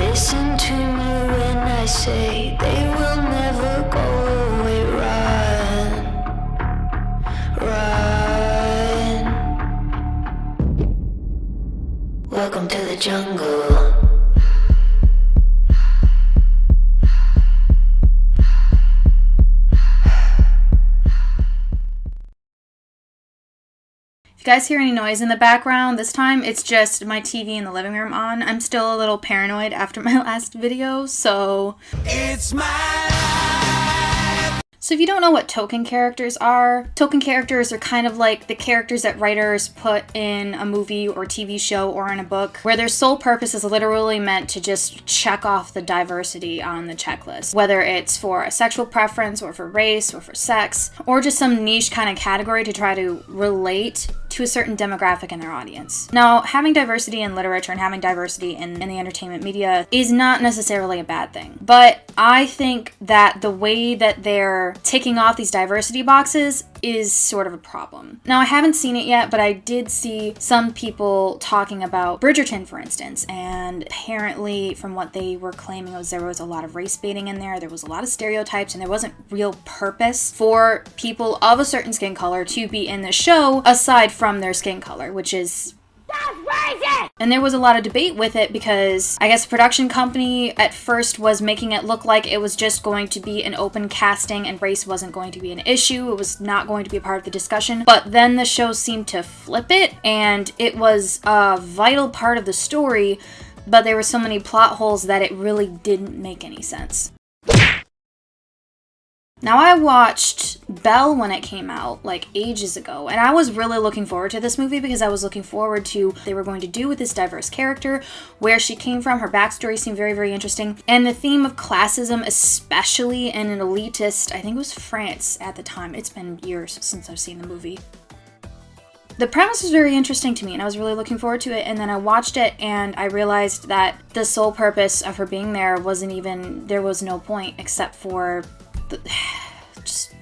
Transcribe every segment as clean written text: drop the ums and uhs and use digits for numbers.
Listen to me when I say they will never go away. Run, welcome to the jungle. If you guys hear any noise in the background, this time it's just my TV in the living room on. I'm still a little paranoid after my last video, so... It's my life! So if you don't know what token characters are kind of like the characters that writers put in a movie or TV show or in a book, where their sole purpose is literally meant to just check off the diversity on the checklist. Whether it's for a sexual preference or for race or for sex, or just some niche kind of category to try to relate to a certain demographic in their audience. Now, having diversity in literature and having diversity in the entertainment media is not necessarily a bad thing. But I think that the way that they're ticking off these diversity boxes is sort of a problem. Now, I haven't seen it yet, but I did see some people talking about Bridgerton, for instance, and apparently from what they were claiming was there was a lot of race baiting in there was a lot of stereotypes, and there wasn't real purpose for people of a certain skin color to be in the show aside from their skin color, which is... That's racist! And there was a lot of debate with it because I guess the production company at first was making it look like it was just going to be an open casting and race wasn't going to be an issue. It was not going to be a part of the discussion. But then the show seemed to flip it, and it was a vital part of the story, but there were so many plot holes that it really didn't make any sense. Now, I watched Belle when it came out, like, ages ago, and I was really looking forward to this movie because I was looking forward to what they were going to do with this diverse character, where she came from. Her backstory seemed very, very interesting, and the theme of classism, especially in an elitist, I think it was France at the time. It's been years since I've seen the movie. The premise was very interesting to me, and I was really looking forward to it, and then I watched it, and I realized that the sole purpose of her being there wasn't even, there was no point except for just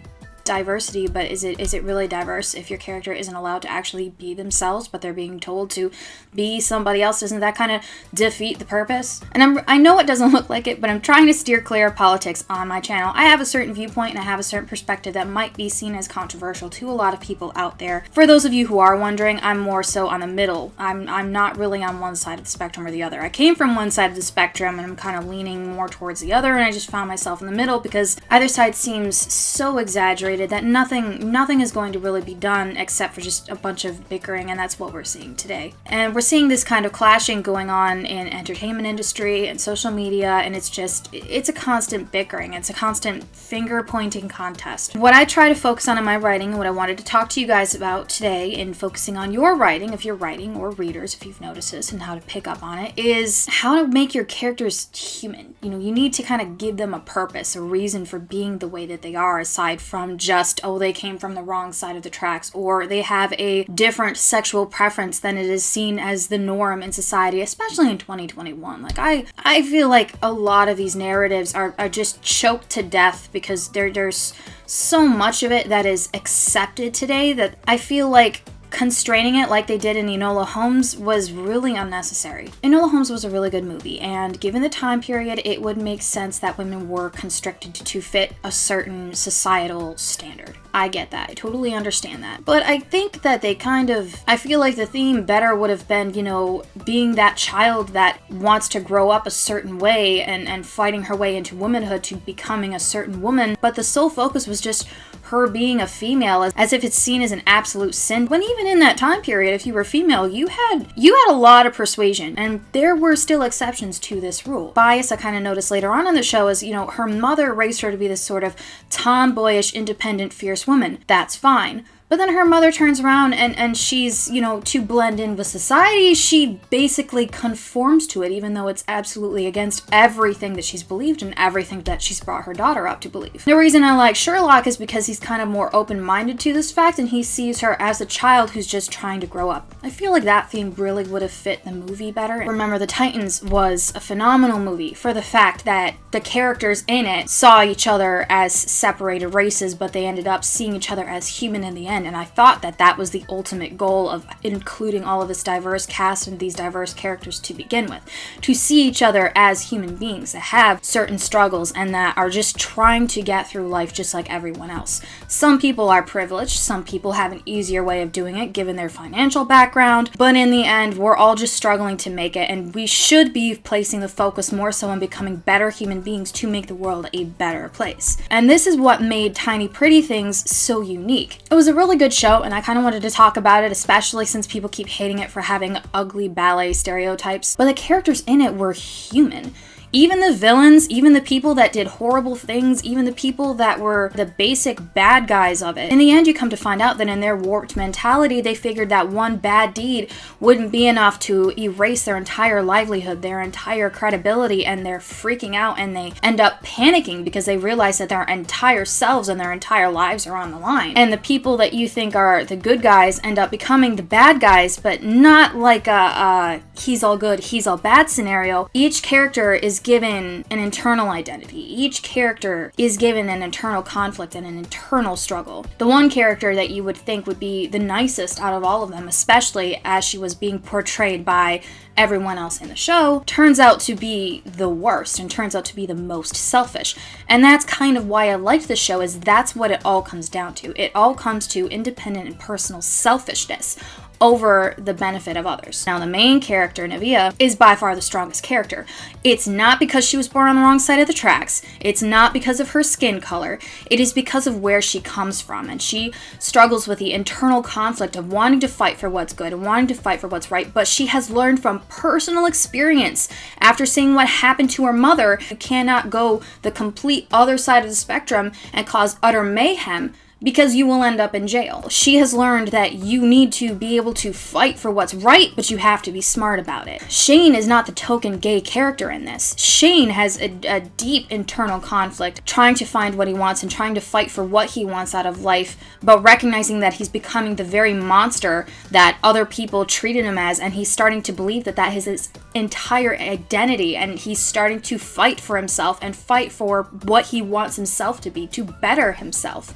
diversity. But is it really diverse if your character isn't allowed to actually be themselves, but they're being told to be somebody else? Doesn't that kind of defeat the purpose? And I know it doesn't look like it, but I'm trying to steer clear of politics on my channel. I have a certain viewpoint and I have a certain perspective that might be seen as controversial to a lot of people out there. For those of you who are wondering, I'm more so on the middle. I'm not really on one side of the spectrum or the other. I came from one side of the spectrum and I'm kind of leaning more towards the other, and I just found myself in the middle because either side seems so exaggerated that nothing is going to really be done except for just a bunch of bickering, and that's what we're seeing today. And we're seeing this kind of clashing going on in entertainment industry and social media, and it's a constant bickering. It's a constant finger-pointing contest. What I try to focus on in my writing, and what I wanted to talk to you guys about today in focusing on your writing, if you're writing, or readers, if you've noticed this, and how to pick up on it, is how to make your characters human. You know, you need to kind of give them a purpose, a reason for being the way that they are, aside from just, oh, they came from the wrong side of the tracks, or they have a different sexual preference than it is seen as the norm in society, especially in 2021. Like, I feel like a lot of these narratives are just choked to death because there's so much of it that is accepted today that I feel like constraining it like they did in Enola Holmes was really unnecessary. Enola Holmes was a really good movie, and given the time period, it would make sense that women were constricted to fit a certain societal standard. I get that. I totally understand that. But I think that I feel like the theme better would have been, you know, being that child that wants to grow up a certain way and fighting her way into womanhood to becoming a certain woman, but the sole focus was just her being a female, as if it's seen as an absolute sin, when even in that time period, if you were female, you had a lot of persuasion, and there were still exceptions to this rule. Bias I kind of noticed later on in the show is, you know, her mother raised her to be this sort of tomboyish, independent, fierce woman. That's fine. But then her mother turns around and she's, you know, to blend in with society, she basically conforms to it, even though it's absolutely against everything that she's believed and everything that she's brought her daughter up to believe. The reason I like Sherlock is because he's kind of more open-minded to this fact, and he sees her as a child who's just trying to grow up. I feel like that theme really would have fit the movie better. Remember the Titans was a phenomenal movie for the fact that the characters in it saw each other as separated races, but they ended up seeing each other as human in the end. end. And I thought that that was the ultimate goal of including all of this diverse cast and these diverse characters to begin with. To see each other as human beings that have certain struggles and that are just trying to get through life just like everyone else. Some people are privileged, some people have an easier way of doing it given their financial background, but in the end, we're all just struggling to make it, and we should be placing the focus more so on becoming better human beings to make the world a better place. And this is what made Tiny Pretty Things so unique. It was a really good show, and I kind of wanted to talk about it, especially since people keep hating it for having ugly ballet stereotypes, but the characters in it were human. Even the villains, even the people that did horrible things, even the people that were the basic bad guys of it. In the end, you come to find out that in their warped mentality, they figured that one bad deed wouldn't be enough to erase their entire livelihood, their entire credibility, and they're freaking out and they end up panicking because they realize that their entire selves and their entire lives are on the line. And the people that you think are the good guys end up becoming the bad guys, but not like a he's all good, he's all bad scenario. Each character is given an internal identity. Each character is given an internal conflict and an internal struggle. The one character that you would think would be the nicest out of all of them, especially as she was being portrayed by everyone else in the show, turns out to be the worst and turns out to be the most selfish. And that's kind of why I liked the show, is that's what it all comes down to. It all comes to independent and personal selfishness over the benefit of others. Now, the main character, Navia, is by far the strongest character. It's not because she was born on the wrong side of the tracks. It's not because of her skin color. It is because of where she comes from, and she struggles with the internal conflict of wanting to fight for what's good and wanting to fight for what's right, but she has learned from personal experience after seeing what happened to her mother. You cannot go the complete other side of the spectrum and cause utter mayhem, because you will end up in jail. She has learned that you need to be able to fight for what's right, but you have to be smart about it. Shane is not the token gay character in this. Shane has a deep internal conflict, trying to find what he wants and trying to fight for what he wants out of life, but recognizing that he's becoming the very monster that other people treated him as, and he's starting to believe that that is his entire identity, and he's starting to fight for himself and fight for what he wants himself to be, to better himself.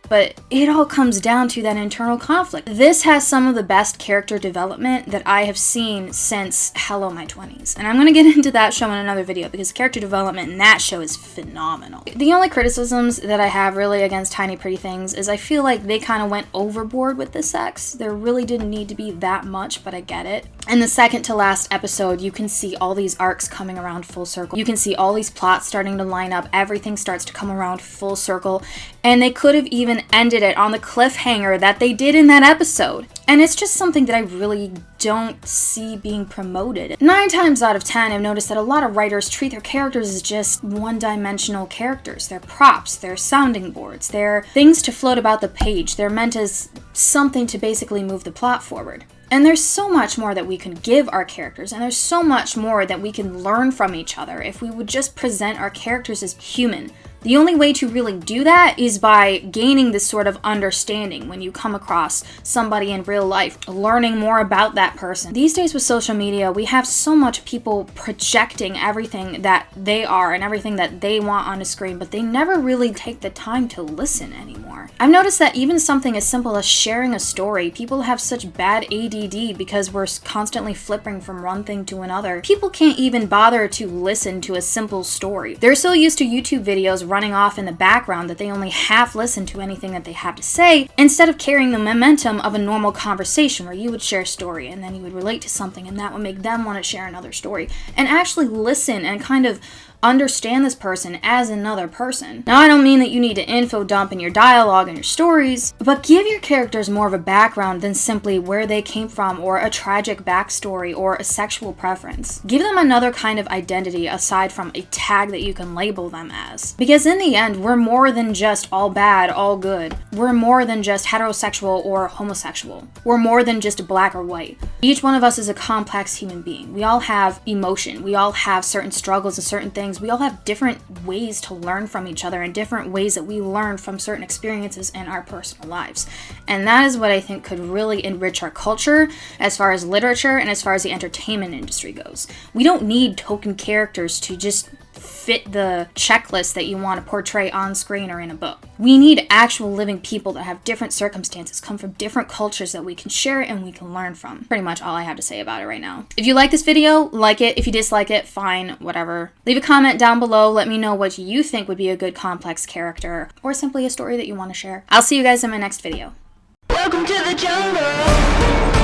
But it all comes down to that internal conflict. This has some of the best character development that I have seen since Hello My 20s. And I'm going to get into that show in another video because character development in that show is phenomenal. The only criticisms that I have really against Tiny Pretty Things is I feel like they kind of went overboard with the sex. There really didn't need to be that much, but I get it. In the second to last episode, you can see all these arcs coming around full circle. You can see all these plots starting to line up. Everything starts to come around full circle. And they could have even ended it on the cliffhanger that they did in that episode. And it's just something that I really don't see being promoted. 9 times out of 10, I've noticed that a lot of writers treat their characters as just one-dimensional characters. They're props, they're sounding boards, they're things to float about the page. They're meant as something to basically move the plot forward. And there's so much more that we can give our characters, and there's so much more that we can learn from each other if we would just present our characters as human. The only way to really do that is by gaining this sort of understanding when you come across somebody in real life, learning more about that person. These days with social media, we have so much people projecting everything that they are and everything that they want on a screen, but they never really take the time to listen anymore. I've noticed that even something as simple as sharing a story, people have such bad ADD because we're constantly flipping from one thing to another. People can't even bother to listen to a simple story. They're so used to YouTube videos running off in the background that they only half listen to anything that they have to say, instead of carrying the momentum of a normal conversation where you would share a story and then you would relate to something and that would make them want to share another story and actually listen and kind of understand this person as another person. Now, I don't mean that you need to info dump in your dialogue and your stories, but give your characters more of a background than simply where they came from or a tragic backstory or a sexual preference. Give them another kind of identity aside from a tag that you can label them as. Because in the end, we're more than just all bad, all good. We're more than just heterosexual or homosexual. We're more than just black or white. Each one of us is a complex human being. We all have emotion. We all have certain struggles and certain things things, we all have different ways to learn from each other and different ways that we learn from certain experiences in our personal lives. And that is what I think could really enrich our culture as far as literature and as far as the entertainment industry goes. We don't need token characters to just fit the checklist that you want to portray on screen or in a book. We need actual living people that have different circumstances, come from different cultures that we can share and we can learn from. Pretty much all I have to say about it right now. If you like this video, like it. If you dislike it, fine, whatever. Leave a comment down below. Let me know what you think would be a good complex character or simply a story that you want to share. I'll see you guys in my next video. Welcome to the jungle.